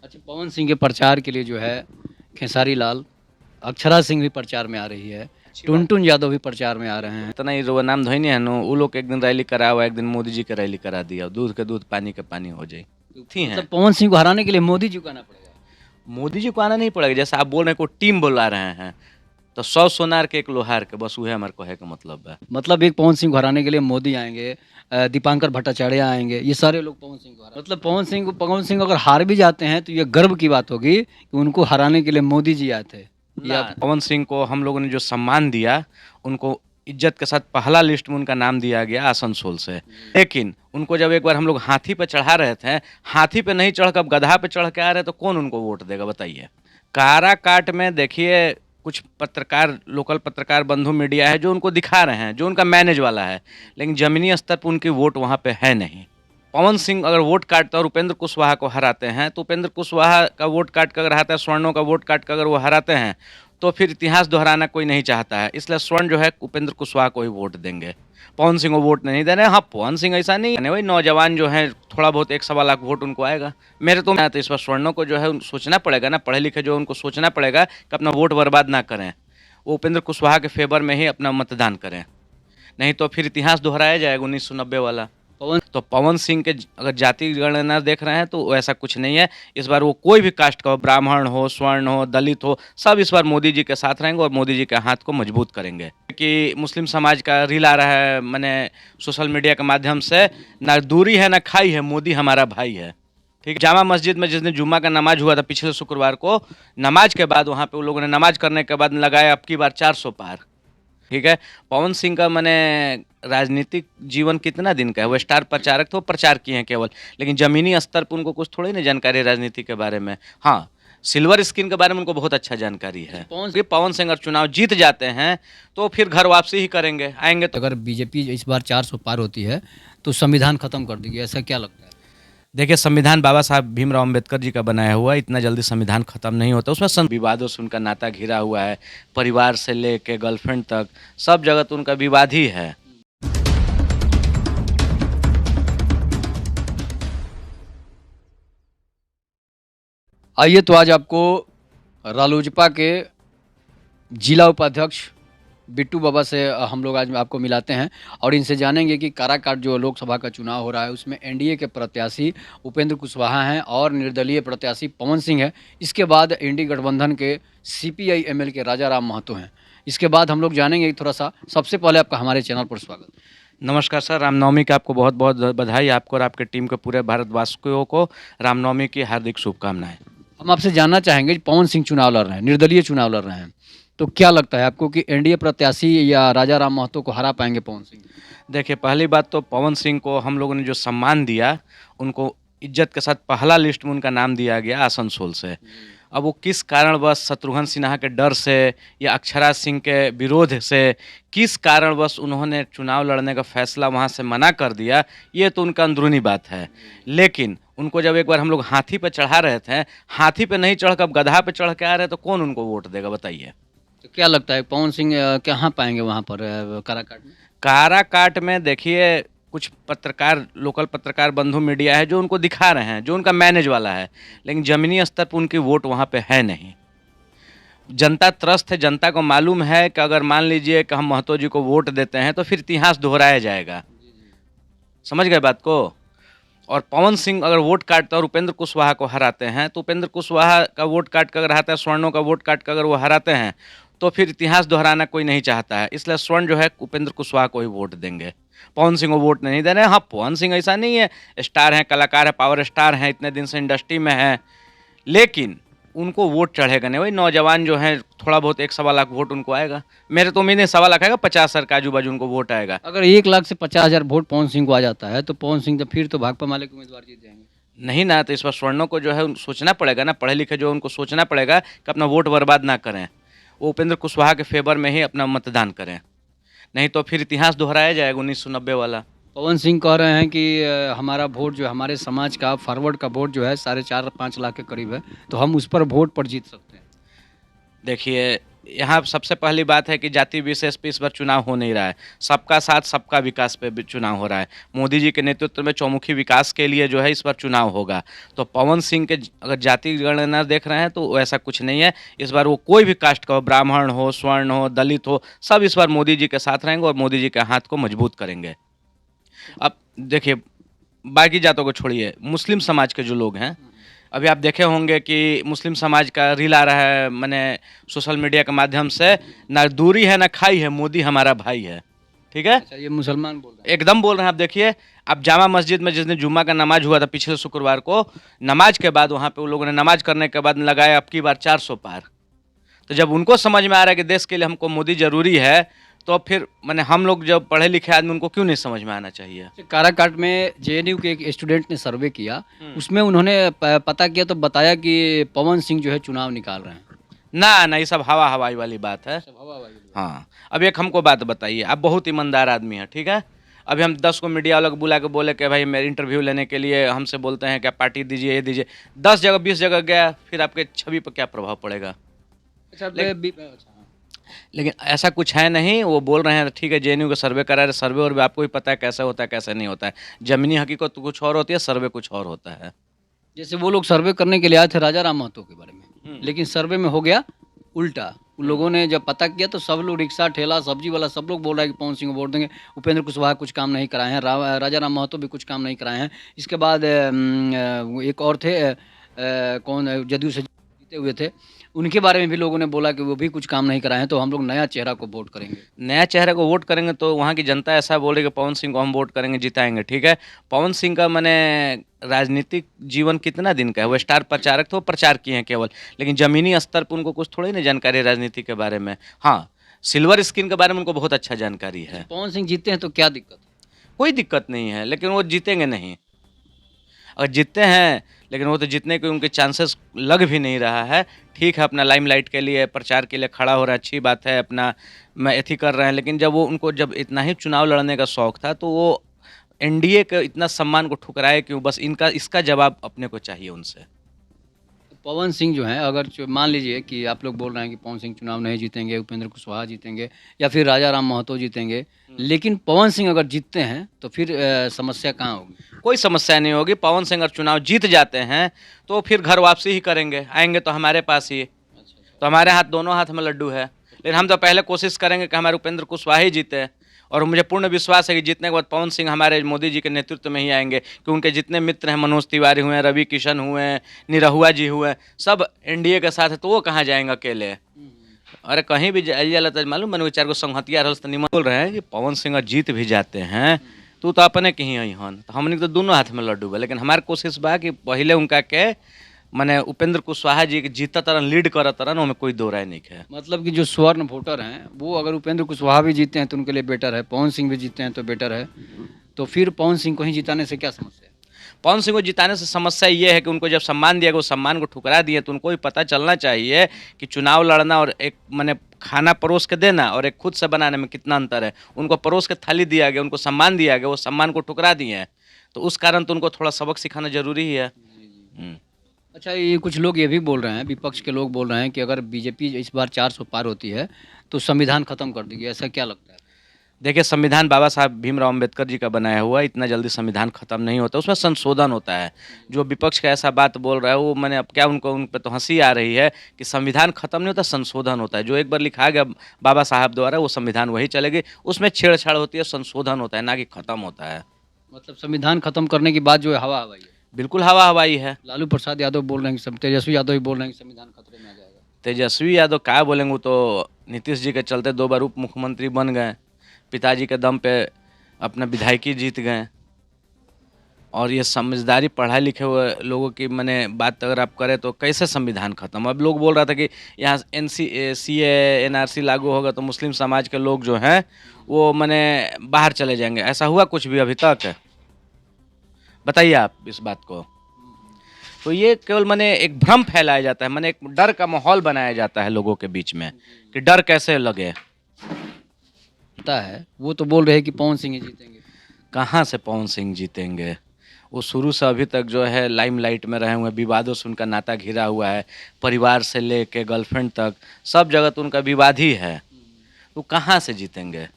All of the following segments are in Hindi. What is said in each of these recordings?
अच्छा, पवन सिंह के प्रचार के लिए जो है खेसारी लाल, अक्षरा सिंह भी प्रचार में आ रही है, अच्छी बात टुनटुन यादव भी प्रचार में आ रहे हैं। इतना ही रो नाम धोई नहीं है नो वो लोग एक दिन रैली करा हुआ एक दिन मोदी जी के रैली करा दिया दूध के दूध पानी के पानी हो जाए थी हैं मतलब पवन सिंह को हराने के लिए मोदी जी को आना पड़ेगा। मोदी जी को आना नहीं पड़ेगा जैसे आप बोल रहे हैं कोई टीम बुला रहे हैं तो 100 सोनार के एक लोहार के बस वह हमारे कहे का मतलब है। मतलब एक पवन सिंह को हराने के लिए मोदी आएंगे, दीपांकर भट्टाचार्य आएंगे, ये सारे लोग पवन सिंह को हरा मतलब पवन सिंह अगर हार भी जाते हैं तो ये गर्व की बात होगी कि उनको हराने के लिए मोदी जी आए थे। ये ना आप पवन सिंह को हम लोगों ने जो सम्मान दिया उनको इज्जत के साथ पहला लिस्ट में उनका नाम दिया गया आसनसोल से। लेकिन उनको जब एक बार हम लोग हाथी पे चढ़ा रहे थे, हाथी पे नहीं चढ़ कर गधा पे चढ़ के आ रहे तो कौन उनको वोट देगा बताइए। काराकाट में देखिए कुछ पत्रकार लोकल पत्रकार बंधु मीडिया है जो उनको दिखा रहे हैं जो उनका मैनेज वाला है, लेकिन जमीनी स्तर पर उनकी वोट वहाँ पे है नहीं। पवन सिंह अगर वोट काटते और उपेंद्र कुशवाहा को हराते हैं तो उपेंद्र कुशवाहा का वोट काट कर अगर हराता है, स्वर्णों का वोट काट कर अगर वो हराते हैं तो फिर इतिहास दोहराना कोई नहीं चाहता है, इसलिए स्वर्ण जो है उपेंद्र कुशवाहा को ही वोट देंगे, पवन सिंह को वोट नहीं देने। हाँ, पवन सिंह ऐसा नहीं है, वही नौजवान जो है थोड़ा बहुत 1 सवा लाख वोट उनको आएगा। मेरे तो इस बार स्वर्णों को जो है सोचना पड़ेगा ना, पढ़े लिखे जो उनको सोचना पड़ेगा कि अपना वोट बर्बाद ना करें, वो उपेंद्र कुशवाहा के फेवर में ही अपना मतदान करें, नहीं तो फिर इतिहास दोहराया जाएगा 1990 वाला। तो पवन सिंह के अगर जाति गणना देख रहे हैं तो ऐसा कुछ नहीं है। इस बार वो कोई भी कास्ट का हो, ब्राह्मण हो, स्वर्ण हो, दलित हो, सब इस बार मोदी जी के साथ रहेंगे और मोदी जी के हाथ को मजबूत करेंगे। कि मुस्लिम समाज का रील आ रहा है मैंने सोशल मीडिया के माध्यम से, ना दूरी है ना खाई है, मोदी हमारा भाई है। ठीक, जामा मस्जिद में जिस दिन जुम्मा का नमाज हुआ था पिछले शुक्रवार को, नमाज के बाद वहाँ पे उन लोगों ने नमाज करने के बाद लगाया अब की बार 400 पार। ठीक है, पवन सिंह का मैंने राजनीतिक जीवन कितना दिन का है, वो स्टार प्रचारक तो प्रचार किए हैं केवल, लेकिन जमीनी स्तर पर उनको कुछ थोड़ी ना जानकारी है राजनीति के बारे में। हाँ, सिल्वर स्क्रीन के बारे में उनको बहुत अच्छा जानकारी है। पवन सिंह अगर चुनाव जीत जाते हैं तो फिर घर वापसी ही करेंगे, आएंगे तो। अगर बीजेपी इस बार 400 पार होती है तो संविधान खत्म कर देगी, ऐसा क्या लगता है? देखिए, संविधान बाबा साहब भीमराव अम्बेडकर जी का बनाया हुआ है, इतना जल्दी संविधान खत्म नहीं होता, उसमें विवादों से उनका नाता घिरा हुआ है, परिवार से लेके गर्लफ्रेंड तक सब जगह तो उनका विवाद ही है। आइए तो आज आपको रालोजपा के जिला उपाध्यक्ष बिट्टू बाबा से हम लोग आज आपको मिलाते हैं और इनसे जानेंगे कि काराकाट जो लोकसभा का चुनाव हो रहा है उसमें एनडीए के प्रत्याशी उपेंद्र कुशवाहा हैं और निर्दलीय प्रत्याशी पवन सिंह है। इसके बाद इंडी गठबंधन के सीपीआई एमएल के राजा राम महतो हैं। इसके बाद हम लोग जानेंगे थोड़ा सा। सबसे पहले आपका हमारे चैनल पर स्वागत। नमस्कार सर, रामनवमी की आपको बहुत बहुत बधाई, आपको और आपके टीम के पूरे भारतवासियों को रामनवमी की हार्दिक शुभकामनाएं। हम आपसे जानना चाहेंगे पवन सिंह चुनाव लड़ रहे हैं, निर्दलीय चुनाव लड़ रहे हैं, तो क्या लगता है आपको कि एनडीए प्रत्याशी या राजा राम महतो को हरा पाएंगे पवन सिंह? देखिए, पहली बात तो पवन सिंह को हम लोगों ने जो सम्मान दिया उनको इज्जत के साथ पहला लिस्ट में उनका नाम दिया गया आसनसोल से। अब वो किस कारणवश शत्रुघ्न सिन्हा के डर से या अक्षरा सिंह के विरोध से किस कारणवश उन्होंने चुनाव लड़ने का फैसला वहाँ से मना कर दिया, ये तो उनका अंदरूनी बात है। लेकिन उनको जब एक बार हम लोग हाथी पे चढ़ा रहे थे, हाथी पे नहीं चढ़ कर गधा पे चढ़ के आ रहे तो कौन उनको वोट देगा बताइए। तो क्या लगता है पवन सिंह कहाँ पाएंगे वहाँ पर काराकाट में? काराकाट में देखिए कुछ पत्रकार लोकल पत्रकार बंधु मीडिया है जो उनको दिखा रहे हैं जो उनका मैनेज वाला है, लेकिन जमीनी स्तर पर उनकी वोट वहाँ पे है नहीं। जनता त्रस्त है, जनता को मालूम है कि अगर मान लीजिए कि हम महतो जी को वोट देते हैं तो फिर इतिहास दोहराया जाएगा। समझ गए बात को। और पवन सिंह अगर वोट काटते और उपेंद्र कुशवाहा को हराते हैं तो उपेंद्र कुशवाहा का वोट काट कर अगर हराता है, स्वर्णों का वोट काट कर अगर वो हराते हैं तो फिर इतिहास दोहराना कोई नहीं चाहता है, इसलिए स्वर्ण जो है उपेंद्र कुशवाहा को ही वोट देंगे, पवन सिंह को वोट नहीं देने। हाँ, पवन सिंह ऐसा नहीं है, स्टार हैं, कलाकार है, पावर स्टार हैं, इतने दिन से इंडस्ट्री में है, लेकिन उनको वोट चढ़ेगा नहीं। वही नौजवान जो है थोड़ा बहुत 1 सवा लाख वोट उनको आएगा। मेरे तो उम्मीद नहीं 1 सवा लाख आएगा, 50 सर काजू बाजू उनको वोट आएगा। अगर 1 लाख से 50,000 वोट पवन सिंह को आ जाता है तो पवन सिंह तो फिर तो भाकपा माले के उम्मीदवार जीत जाएंगे। नहीं ना, तो इस बार स्वर्णों को जो है सोचना पड़ेगा ना, पढ़े लिखे जो उनको सोचना पड़ेगा कि अपना वोट बर्बाद ना करें, वो उपेंद्र कुशवाहा के फेवर में ही अपना मतदान करें, नहीं तो फिर इतिहास दोहराया जाएगा 1990 वाला। पवन सिंह कह रहे हैं कि हमारा वोट जो हमारे समाज का फॉरवर्ड का वोट जो है 4.5-5 लाख के करीब है, तो हम उस पर वोट पर जीत सकते हैं। देखिए, यहाँ सबसे पहली बात है कि जाति विशेष पे इस बार चुनाव हो नहीं रहा है, सबका साथ सबका विकास पे भी चुनाव हो रहा है। मोदी जी के नेतृत्व में चौमुखी विकास के लिए जो है इस बार चुनाव होगा। तो पवन सिंह के अगर जाति गणना देख रहे हैं तो ऐसा कुछ नहीं है। इस बार वो कोई भी कास्ट का हो, ब्राह्मण हो, स्वर्ण हो, दलित हो, सब इस बार मोदी जी के साथ रहेंगे और मोदी जी के हाथ को मजबूत करेंगे। अब देखिए, बाकी जातों को छोड़िए, मुस्लिम समाज के जो लोग हैं, अभी आप देखे होंगे कि मुस्लिम समाज का रील आ रहा है, मैंने सोशल मीडिया के माध्यम से, ना दूरी है ना खाई है, मोदी हमारा भाई है। ठीक है, अच्छा, ये मुसलमान बोल रहे हैं। एकदम बोल रहे हैं। आप देखिए, आप जामा मस्जिद में जिस दिन जुम्मा का नमाज हुआ था पिछले शुक्रवार को, नमाज के बाद वहाँ पे उन लोगों ने नमाज करने के बाद लगाया अब की बार 400 पार। तो जब उनको समझ में आ रहा है कि देश के लिए हमको मोदी जरूरी है, तो फिर मैंने हम लोग जब पढ़े लिखे आदमी, उनको क्यों नहीं समझ में आना चाहिए। काराकाट में जेएनयू के एक स्टूडेंट ने सर्वे किया, हम्म। उसमें उन्होंने पता किया तो बताया कि पवन सिंह जो है चुनाव निकाल रहे हैं। ना ये सब हवा हवाई वाली बात है। हाँ, अब एक हमको बात बताइए, आप बहुत ईमानदार आदमी हैं, ठीक है। अभी हम 10 को मीडिया वालों को बुला के बोले कि भाई मेरे इंटरव्यू लेने के लिए हमसे बोलते हैं क्या पार्टी दीजिए, ये दीजिए, 10 जगह 20 जगह गया, फिर आपके छवि पर क्या प्रभाव पड़ेगा। अच्छा, लेकिन ऐसा कुछ है नहीं। वो बोल रहे हैं ठीक है, जेएनयू का सर्वे करा रहे, सर्वे और भी आपको भी पता है कैसे होता है कैसे नहीं होता है। जमीनी हकीकत तो कुछ और होती है, सर्वे कुछ और होता है। जैसे वो लोग सर्वे करने के लिए आए थे राजा राम महतो के बारे में, लेकिन सर्वे में हो गया उल्टा। उन लोगों ने जब पता किया तो सब लोग, रिक्शा ठेला सब्जी वाला, सब लोग बोल रहा है कि पवन सिंह को वोट देंगे। उपेंद्र कुशवाहा कुछ काम नहीं कराए हैं, राजा राम महतो भी कुछ काम नहीं कराए हैं। इसके बाद एक और थे, कौन, जदयू से जीते हुए थे, उनके बारे में भी लोगों ने बोला कि वो भी कुछ काम नहीं कराए हैं, तो हम लोग नया चेहरा को वोट करेंगे। नया चेहरे को वोट करेंगे तो वहाँ की जनता ऐसा बोले कि पवन सिंह को हम वोट करेंगे, जिताएंगे। ठीक है, पवन सिंह का मैंने राजनीतिक जीवन कितना दिन का है, वो स्टार प्रचारक तो प्रचार किए हैं केवल, लेकिन ज़मीनी स्तर पर उनको कुछ थोड़ी ना जानकारी है राजनीति के बारे में। हाँ, सिल्वर स्क्रीन के बारे में उनको बहुत अच्छा जानकारी है। पवन सिंह जीते हैं तो क्या दिक्कत है? कोई दिक्कत नहीं है, लेकिन वो जीतेंगे नहीं। अगर जीतते हैं, लेकिन वो तो जीतने के उनके चांसेस लग भी नहीं रहा है। ठीक है, अपना लाइमलाइट के लिए, प्रचार के लिए खड़ा हो रहा है, अच्छी बात है, अपना मैं एथी कर रहे हैं। लेकिन जब वो, उनको जब इतना ही चुनाव लड़ने का शौक था, तो वो एनडीए के इतना सम्मान को ठुकराए क्यों? बस इनका इसका जवाब अपने को चाहिए उनसे। पवन सिंह जो हैं, अगर मान लीजिए कि आप लोग बोल रहे हैं कि पवन सिंह चुनाव नहीं जीतेंगे, उपेंद्र कुशवाहा जीतेंगे या फिर राजा राम महतो जीतेंगे, लेकिन पवन सिंह अगर जीतते हैं तो फिर समस्या कहाँ होगी? कोई समस्या नहीं होगी। पवन सिंह अगर चुनाव जीत जाते हैं तो फिर घर वापसी ही करेंगे, आएंगे तो हमारे पास ही। तो हमारे हाथ, दोनों हाथ में लड्डू है। लेकिन हम तो पहले कोशिश करेंगे कि हमारे उपेंद्र कुशवाहा ही जीते, और मुझे पूर्ण विश्वास है कि जीतने के बाद पवन सिंह हमारे मोदी जी के नेतृत्व में ही आएंगे, कि उनके जितने मित्र हैं, मनोज तिवारी हुए, रवि किशन हुए, निरहुआ जी हुए, सब एनडीए के साथ है, तो वो कहाँ जाएंगे अकेले। अरे कहीं भी जाइए तो मालूम मैंने 4 गो संगतिया रहल तो निमन बोल रहे हैं कि पवन सिंह जीत भी जाते हैं तो अपने के ही हन, तो हमने तो दोनों हाथ में लड्डू बा। लेकिन हमारे कोशिश बा कि पहले उनका के माने उपेंद्र कुशवाहा जी के जीता तरन, लीड करत तरन, उनमें कोई दो राय नहीं है। मतलब कि जो स्वर्ण वोटर हैं, वो अगर उपेंद्र कुशवाहा भी जीते हैं तो उनके लिए बेटर है, पवन सिंह भी जीते हैं तो बेटर है। तो फिर पवन सिंह को ही जिताने से क्या समस्या है? पवन सिंह को जिताने से समस्या ये है कि उनको जब सम्मान दिया गया, उस सम्मान को ठुकरा दिए, तो उनको भी पता चलना चाहिए कि चुनाव लड़ना और एक माने खाना परोस के देना और एक खुद से बनाने में कितना अंतर है। उनको परोस के थाली दिया गया, उनको सम्मान दिया गया, वो सम्मान को ठुकरा दिए हैं, तो उस कारण तो उनको थोड़ा सबक सिखाना जरूरी ही है। अच्छा, ये कुछ लोग ये भी बोल रहे हैं, विपक्ष के लोग बोल रहे हैं कि अगर बीजेपी इस बार 400 पार होती है तो संविधान खत्म कर देगी, ऐसा क्या लगता है? देखिए, संविधान बाबा साहब भीमराव अम्बेडकर जी का बनाया हुआ, इतना जल्दी संविधान खत्म नहीं होता, उसमें संशोधन होता है। जो विपक्ष का ऐसा बात बोल रहा है, वो मैंने अब क्या, उनको उन पर तो हंसी आ रही है कि संविधान खत्म नहीं होता, संशोधन होता है। जो एक बार लिखा गया बाबा साहब द्वारा, वो संविधान वही चलेगी। उसमें छेड़छाड़ होती है, संशोधन होता है, ना कि खत्म होता है। मतलब संविधान खत्म करने के बाद जो है हवा हवाई है। बिल्कुल हवा हवाई है। लालू प्रसाद यादव बोल रहे हैं कि तेजस्वी यादव भी बोल रहे हैं कि संविधान खतरे में आ जाएगा। तेजस्वी यादव क्या बोलेंगे, वो तो नीतीश जी के चलते 2 बार उप मुख्यमंत्री बन गए, पिताजी के दम पे अपना विधायकी जीत गए। और ये समझदारी पढ़ाए लिखे हुए लोगों की मैंने बात अगर आप करें तो कैसे संविधान खत्म? अब लोग बोल रहा था कि यहाँ CA NRC लागू होगा तो मुस्लिम समाज के लोग जो हैं वो मैंने बाहर चले जाएंगे। ऐसा हुआ कुछ भी अभी तक? बताइए आप इस बात को। तो ये केवल मैंने एक भ्रम फैलाया जाता है, मैंने एक डर का माहौल बनाया जाता है लोगों के बीच में कि डर कैसे लगे। है वो तो बोल रहे हैं कि पवन सिंह ही जीतेंगे। कहाँ से पवन सिंह जीतेंगे? वो शुरू से अभी तक जो है लाइमलाइट में रहे हुए हैं, विवादों से उनका नाता घिरा हुआ है, परिवार से लेके गर्लफ्रेंड तक सब जगह तो उनका विवाद ही है। तो कहाँ से जीतेंगे?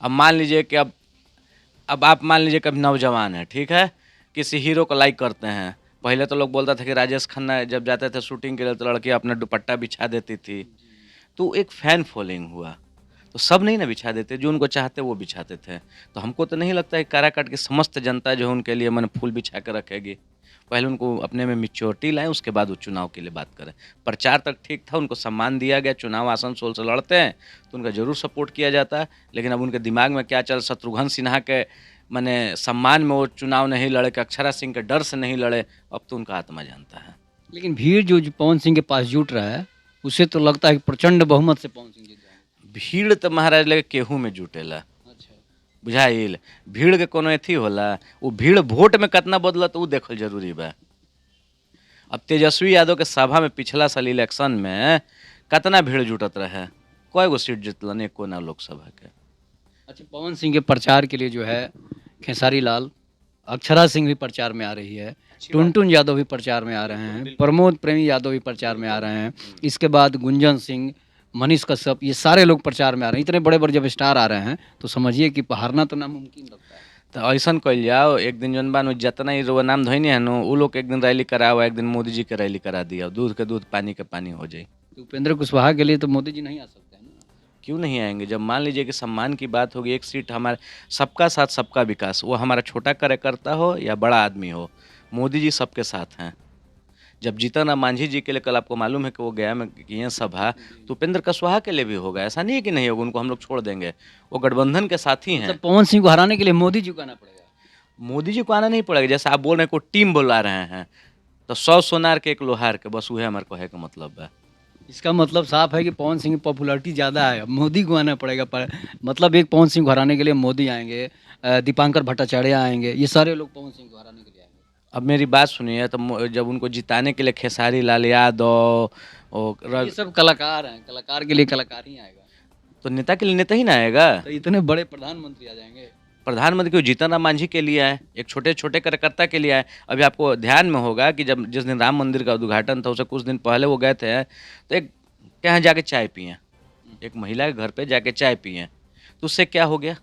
अब मान लीजिए कि अब आप मान लीजिए कि अब नौजवान है, ठीक है, किसी हीरो को लाइक करते हैं। पहले तो लोग बोलता था कि राजेश खन्ना जब जाते थे शूटिंग के लिए तो लड़की अपना दुपट्टा बिछा देती थी, तो एक फ़ैन फॉलोइंग हुआ। तो सब नहीं ना बिछा देते, जो उनको चाहते वो बिछाते थे। तो हमको तो नहीं लगता है कि काराकाट की समस्त जनता जो है उनके लिए माने फूल बिछा के रखेगी। पहले उनको अपने में मैच्योरिटी लाएँ, उसके बाद वो चुनाव के लिए बात करें। प्रचार तक ठीक था, उनको सम्मान दिया गया, चुनाव आसनसोल से लड़ते हैं तो उनका ज़रूर सपोर्ट किया जाता है। लेकिन अब उनके दिमाग में क्या चल शत्रुघ्न सिन्हा के माने सम्मान में वो चुनाव नहीं लड़े, कि अक्षरा सिंह के डर से नहीं लड़े, अब तो उनका आत्मा जानता है। लेकिन भीड़ जो पवन सिंह के पास जुट रहा है, उससे तो लगता है कि प्रचंड बहुमत से पवन सिंह जीत जाएंगे। भीड़ तो महाराज लगे केहू में जुटेला, अच्छा। बुझाइल। भीड़ के कोनो एथी होला, वो भीड़ वोट में कितना बदलत उ देखल जरूरी बा। अब तेजस्वी यादव के सभा में पिछला साल इलेक्शन में कितना भीड़ जुटत रहे, कई गो सीट जीतलन एको ना लोकसभा के। अच्छा, पवन सिंह के प्रचार के लिए जो है खेसारी लाल, अक्षरा सिंह भी प्रचार में आ रही है, टुनटुन यादव भी प्रचार में आ रहे हैं, प्रमोद प्रेमी यादव भी प्रचार में आ रहे हैं, इसके बाद गुंजन सिंह, मनीष कश्यप, ये सारे लोग प्रचार में आ रहे हैं। इतने बड़े बड़े जब स्टार आ रहे हैं तो समझिए कि हारना तो नामुमकिन लगता है। तो ऐसा कल जाओ, एक दिन जौन बान जितना ही रोवा नाम धोनी है नो, उ लोग एक दिन रैली कराओ, एक दिन मोदी जी के रैली करा दिया, दूध के दूध पानी के पानी हो जाए। तो उपेंद्र कुशवाहा के लिए तो मोदी जी नहीं आ सकते हैं ना। क्यों नहीं आएंगे? जब मान लीजिए कि सम्मान की बात होगी, एक सीट हमारे सबका साथ सबका विकास, वो हमारा छोटा कार्यकर्ता हो या बड़ा आदमी हो, मोदी जी सबके साथ हैं। जब जीतन राम मांझी जी के लिए कल आपको मालूम है कि वो गया में किए सभा, तो उपेंद्र कुशवाहा के लिए भी होगा। ऐसा नहीं है कि नहीं होगा, उनको हम लोग छोड़ देंगे, वो गठबंधन के साथी हैं। मतलब पवन सिंह को हराने के लिए मोदी जी को आना पड़ेगा। मोदी जी को आना नहीं पड़ेगा, जैसे आप बोल रहे हैं कोई टीम बुला रहे हैं, तो 100 सोनार के एक लोहार के, बस वह हमारे कहे का मतलब है। इसका मतलब साफ है कि पवन सिंह की पॉपुलैरिटी ज़्यादा है, अब मोदी को आना पड़ेगा। पर मतलब एक पवन सिंह को हराने के लिए मोदी आएंगे, दीपांकर भट्टाचार्य आएंगे, ये सारे लोग पवन सिंह को हराने के लिए आएंगे। अब मेरी बात सुनिए, तो जब उनको जिताने के लिए खेसारी लाल यादव और ये सब कलाकार हैं, कलाकार के लिए कलाकार ही आएगा। तो नेता के लिए नेता ही ना आएगा। तो इतने बड़े प्रधानमंत्री आ जाएंगे। प्रधानमंत्री क्यों? जीतन राम मांझी के लिए आए, एक छोटे छोटे कार्यकर्ता के लिए आए। अभी आपको ध्यान में होगा कि जब जिस दिन राम मंदिर का उद्घाटन था, उससे कुछ दिन पहले वो गए थे, तो एक कहाँ जाके चाय पिए, एक महिला के घर पे जाके चाय पिए, तो उससे क्या हो गया?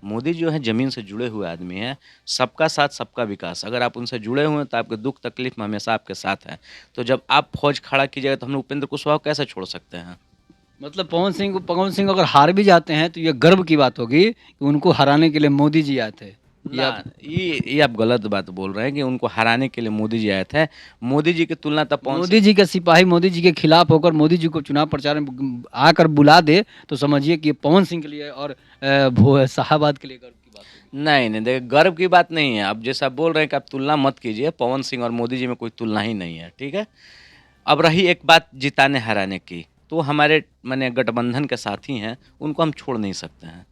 मोदी जो है ज़मीन से जुड़े हुए आदमी हैं, सबका साथ सबका विकास। अगर आप उनसे जुड़े हुए हैं तो आपके दुख तकलीफ में हमेशा आपके साथ हैं। तो जब आप फौज खड़ा कीजिएगा तो हम लोग उपेंद्र कुशवाहा को कैसे छोड़ सकते हैं? मतलब पवन सिंह अगर हार भी जाते हैं तो ये गर्व की बात होगी कि उनको हराने के लिए मोदी जी आए थे। ना, ये आप गलत बात बोल रहे हैं कि उनको हराने के लिए मोदी जी आए थे। मोदी जी की तुलना तब पवन मोदी जी के सिपाही मोदी जी के खिलाफ होकर मोदी जी को चुनाव प्रचार में आकर बुला दे तो समझिए कि पवन सिंह के लिए और शाहाबाद के लिए गर्व की बात होगी। नहीं, नहीं, देखिए गर्व की बात नहीं है। अब जैसा आप बोल रहे हैं कि आप तुलना मत कीजिए, पवन सिंह और मोदी जी में कोई तुलना ही नहीं है, ठीक है? अब रही एक बात जिताने-हराने की, तो हमारे माने गठबंधन के साथी हैं, उनको हम छोड़ नहीं सकते हैं,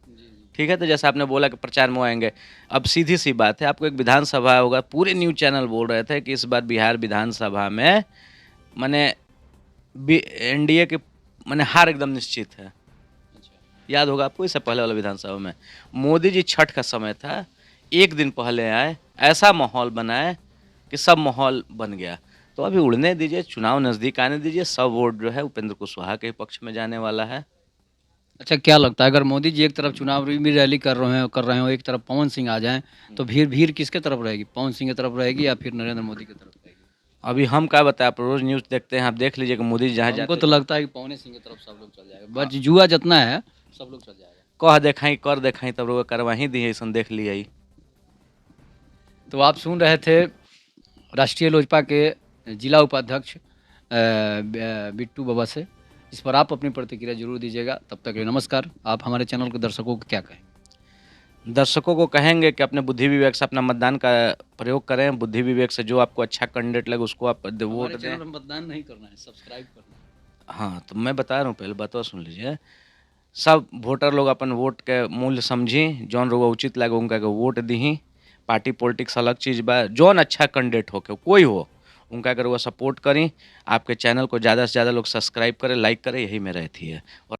ठीक है? तो जैसा आपने बोला कि प्रचार में वो आएँगे, अब सीधी-सी बात है, आपको एक विधानसभा होगा, पूरे न्यूज़ चैनल बोल रहे थे कि इस बार बिहार विधानसभा में माने एनडीए की माने हार एकदम निश्चित है। याद होगा आपको, इससे पहले वाला विधानसभा में मोदी जी छठ का समय था, एक दिन पहले आए, ऐसा माहौल बनाए कि सब माहौल बन गया। तो अभी उड़ने दीजिए, चुनाव नज़दीक आने दीजिए, सब वोट जो है उपेंद्र कुशवाहा के पक्ष में जाने वाला है। अच्छा, क्या लगता है अगर मोदी जी एक तरफ चुनाव में रैली कर रहे हो, एक तरफ पवन सिंह आ जाएं तो भीड़ भीड़ किसके तरफ रहेगी? पवन सिंह की तरफ रहेगी या फिर नरेंद्र मोदी की तरफ रहेगी? अभी हम क्या बताएं, आप रोज़ न्यूज़ देखते हैं, आप देख लीजिए कि मोदी जी जहाँ हमको जाते तो लगता है कि पवन सिंह की तरफ सब लोग चल जाएगा। बस जुआ जितना है सब लोग चल जाएगा। कह देखाई कर देखाई तब लोग करवाही दी ऐसा देख लिया। तो आप सुन रहे थे राष्ट्रीय लोजपा के जिला उपाध्यक्ष बिट्टू बाबा से। इस पर आप अपनी प्रतिक्रिया जरूर दीजिएगा। तब तक के लिए नमस्कार। आप हमारे चैनल के दर्शकों को क्या कहें? दर्शकों को कहेंगे कि अपने बुद्धि विवेक से अपना मतदान का प्रयोग करें। बुद्धि विवेक से जो आपको अच्छा कैंडिडेट लगे उसको आप वोट हमारे दें। चैनल में मतदान नहीं करना है, सब्सक्राइब करना है। हाँ, तो मैं बता रहा हूँ, पहले बात और सुन लीजिए। सब वोटर लोग अपन वोट के मूल्य समझी, जौन लोग उचित लगे उनका के वोट दी। पार्टी पॉलिटिक्स अलग चीज़ बा, जौन अच्छा कैंडिडेट हो के कोई हो उनका अगर वो सपोर्ट करी। आपके चैनल को ज़्यादा से ज़्यादा लोग सब्सक्राइब करें, लाइक करें, यही मेरा अथी है। और